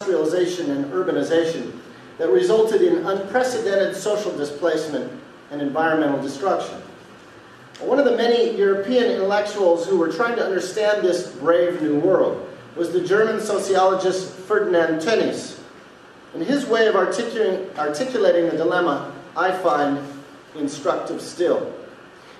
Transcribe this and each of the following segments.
industrialization and urbanization that resulted in unprecedented social displacement and environmental destruction. One of the many European intellectuals who were trying to understand this brave new world was the German sociologist Ferdinand Tönnies. And his way of articulating the dilemma I find instructive still.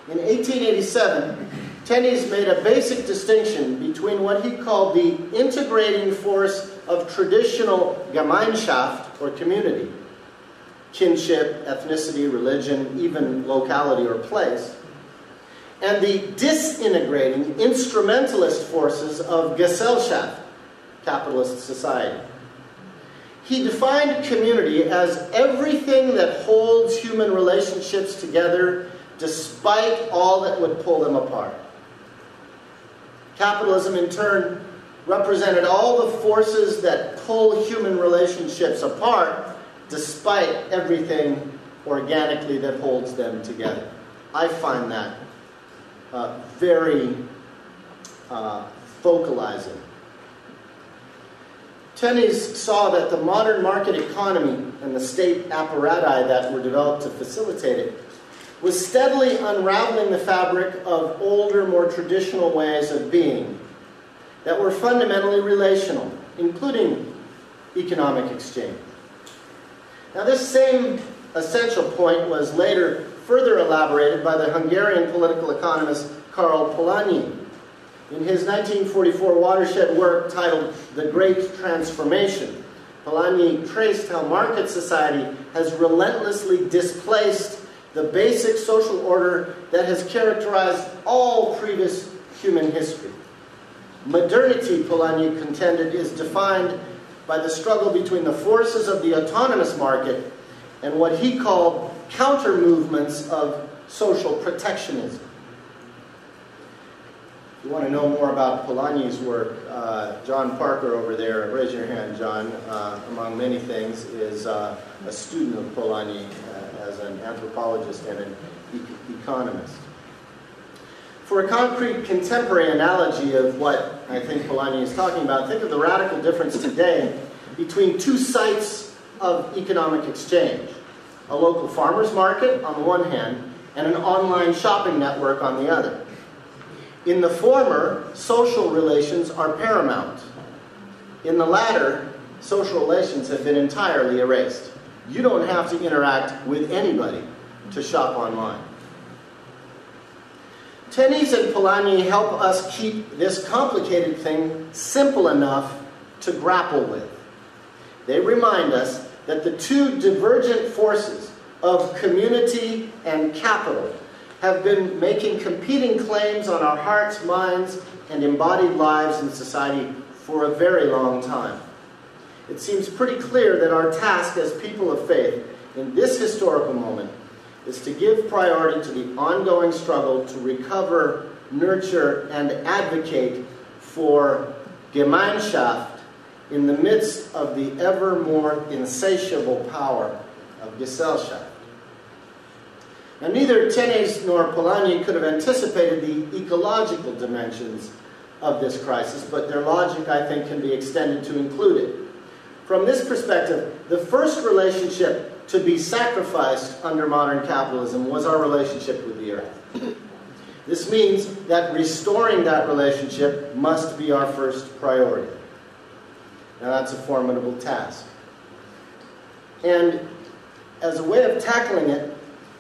In 1887, Tönnies made a basic distinction between what he called the integrating force of traditional Gemeinschaft, or community, kinship, ethnicity, religion, even locality or place, and the disintegrating instrumentalist forces of Gesellschaft, capitalist society. He defined community as everything that holds human relationships together despite all that would pull them apart. Capitalism, in turn, represented all the forces that pull human relationships apart despite everything organically that holds them together. I find that very focalizing. Tönnies saw that the modern market economy and the state apparati that were developed to facilitate it was steadily unraveling the fabric of older, more traditional ways of being that were fundamentally relational, including economic exchange. Now, this same essential point was later further elaborated by the Hungarian political economist Karl Polanyi in his 1944 watershed work titled The Great Transformation. Polanyi traced how market society has relentlessly displaced the basic social order that has characterized all previous human history. Modernity, Polanyi contended, is defined by the struggle between the forces of the autonomous market and what he called counter-movements of social protectionism. If you want to know more about Polanyi's work, John Parker over there, raise your hand, John, among many things, is a student of Polanyi as an anthropologist and an economist. For a concrete contemporary analogy of what I think Polanyi is talking about, think of the radical difference today between two sites of economic exchange. A local farmer's market on the one hand, and an online shopping network on the other. In the former, social relations are paramount. In the latter, social relations have been entirely erased. You don't have to interact with anybody to shop online. Tönnies and Polanyi help us keep this complicated thing simple enough to grapple with. They remind us that the two divergent forces of community and capital have been making competing claims on our hearts, minds, and embodied lives in society for a very long time. It seems pretty clear that our task as people of faith in this historical moment is to give priority to the ongoing struggle to recover, nurture, and advocate for Gemeinschaft in the midst of the ever more insatiable power of Gesellschaft. Now, neither Tönnies nor Polanyi could have anticipated the ecological dimensions of this crisis, but their logic, I think, can be extended to include it. From this perspective, the first relationship to be sacrificed under modern capitalism was our relationship with the earth. This means that restoring that relationship must be our first priority. Now, that's a formidable task. And as a way of tackling it,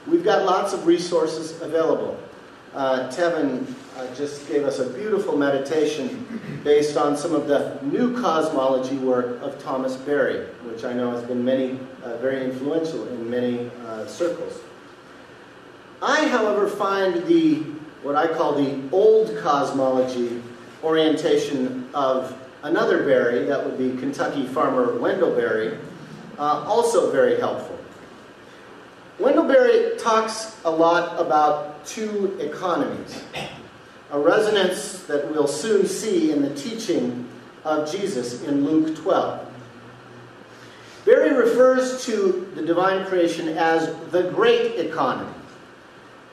we've got lots of resources available. Tevin just gave us a beautiful meditation based on some of the new cosmology work of Thomas Berry, which I know has been very influential in many circles. I, however, find what I call the old cosmology orientation of another Berry, that would be Kentucky farmer Wendell Berry, also very helpful. Wendell Berry talks a lot about two economies, a resonance that we'll soon see in the teaching of Jesus in Luke 12. Berry refers to the divine creation as the great economy,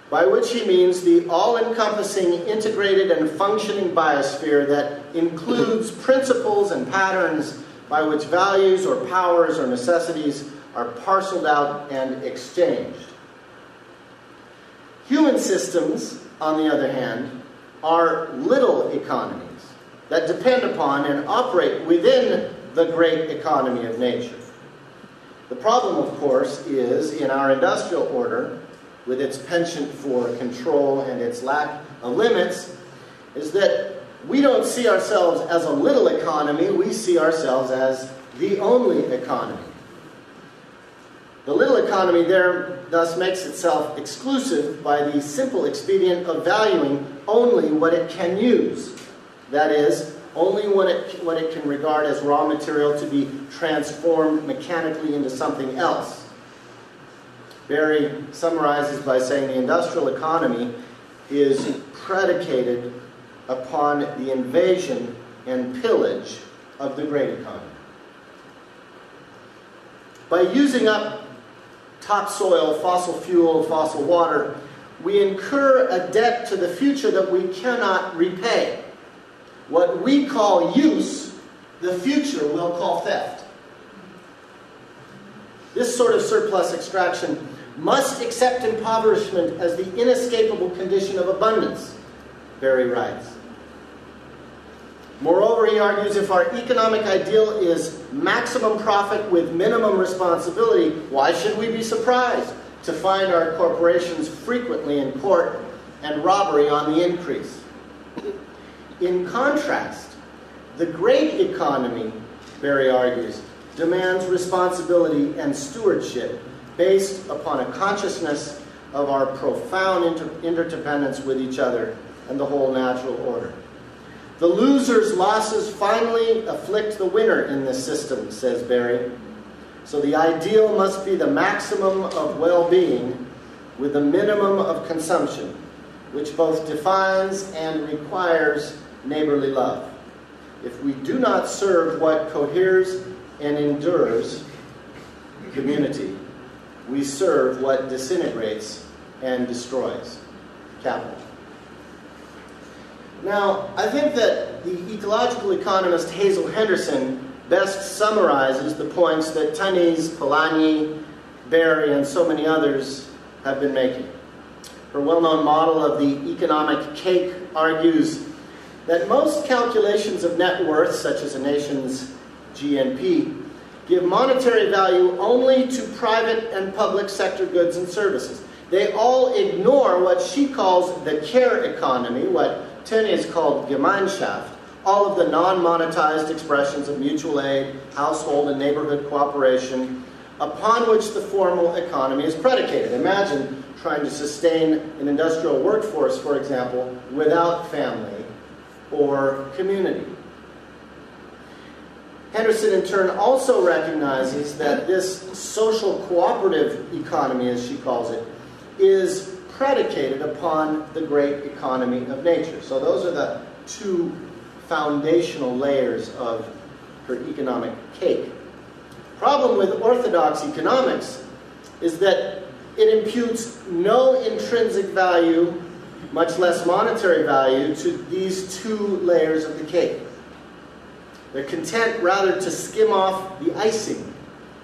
by which he means the all-encompassing, integrated, and functioning biosphere that includes principles and patterns by which values or powers or necessities are parceled out and exchanged. Human systems, on the other hand, are little economies that depend upon and operate within the great economy of nature. The problem, of course, is in our industrial order, with its penchant for control and its lack of limits, is that we don't see ourselves as a little economy, we see ourselves as the only economy. The little economy there thus makes itself exclusive by the simple expedient of valuing only what it can use. That is, only what it can regard as raw material to be transformed mechanically into something else. Berry summarizes by saying the industrial economy is predicated upon the invasion and pillage of the great economy. By using up topsoil, fossil fuel, fossil water, we incur a debt to the future that we cannot repay. What we call use, the future will call theft. This sort of surplus extraction must accept impoverishment as the inescapable condition of abundance, Berry writes. Moreover, he argues, if our economic ideal is maximum profit with minimum responsibility, why should we be surprised to find our corporations frequently in court and robbery on the increase? In contrast, the great economy, Berry argues, demands responsibility and stewardship based upon a consciousness of our profound interdependence with each other and the whole natural order. The loser's losses finally afflict the winner in this system, says Berry. So the ideal must be the maximum of well-being with the minimum of consumption, which both defines and requires neighborly love. If we do not serve what coheres and endures community, we serve what disintegrates and destroys capital. Now, I think that the ecological economist Hazel Henderson best summarizes the points that Tönnies, Polanyi, Berry, and so many others have been making. Her well-known model of the economic cake argues that most calculations of net worth, such as a nation's GNP, give monetary value only to private and public sector goods and services. They all ignore what she calls the care economy, what Tönnies called Gemeinschaft, all of the non-monetized expressions of mutual aid, household and neighborhood cooperation, upon which the formal economy is predicated. Imagine trying to sustain an industrial workforce, for example, without family or community. Henderson, in turn, also recognizes that this social cooperative economy, as she calls it, is predicated upon the great economy of nature. So those are the two foundational layers of her economic cake. Problem with orthodox economics is that it imputes no intrinsic value, much less monetary value, to these two layers of the cake. They're content rather to skim off the icing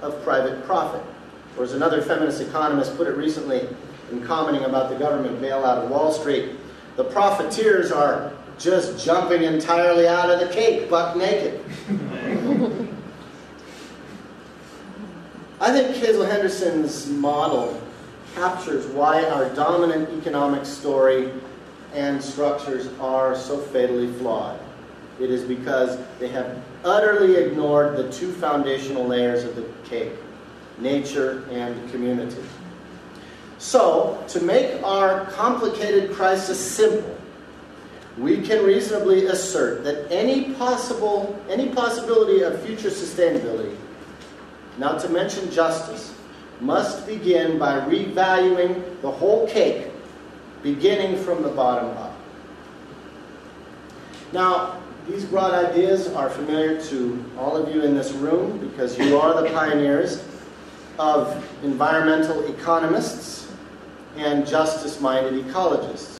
of private profit. Or as another feminist economist put it recently in commenting about the government bailout of Wall Street, the profiteers are just jumping entirely out of the cake, buck naked. I think Hazel Henderson's model captures why our dominant economic story and structures are so fatally flawed. It is because they have utterly ignored the two foundational layers of the cake, nature and community. So, to make our complicated crisis simple, we can reasonably assert that any possibility of future sustainability, not to mention justice, must begin by revaluing the whole cake, beginning from the bottom up. Now, these broad ideas are familiar to all of you in this room because you are the pioneers of environmental economists and justice-minded ecologists.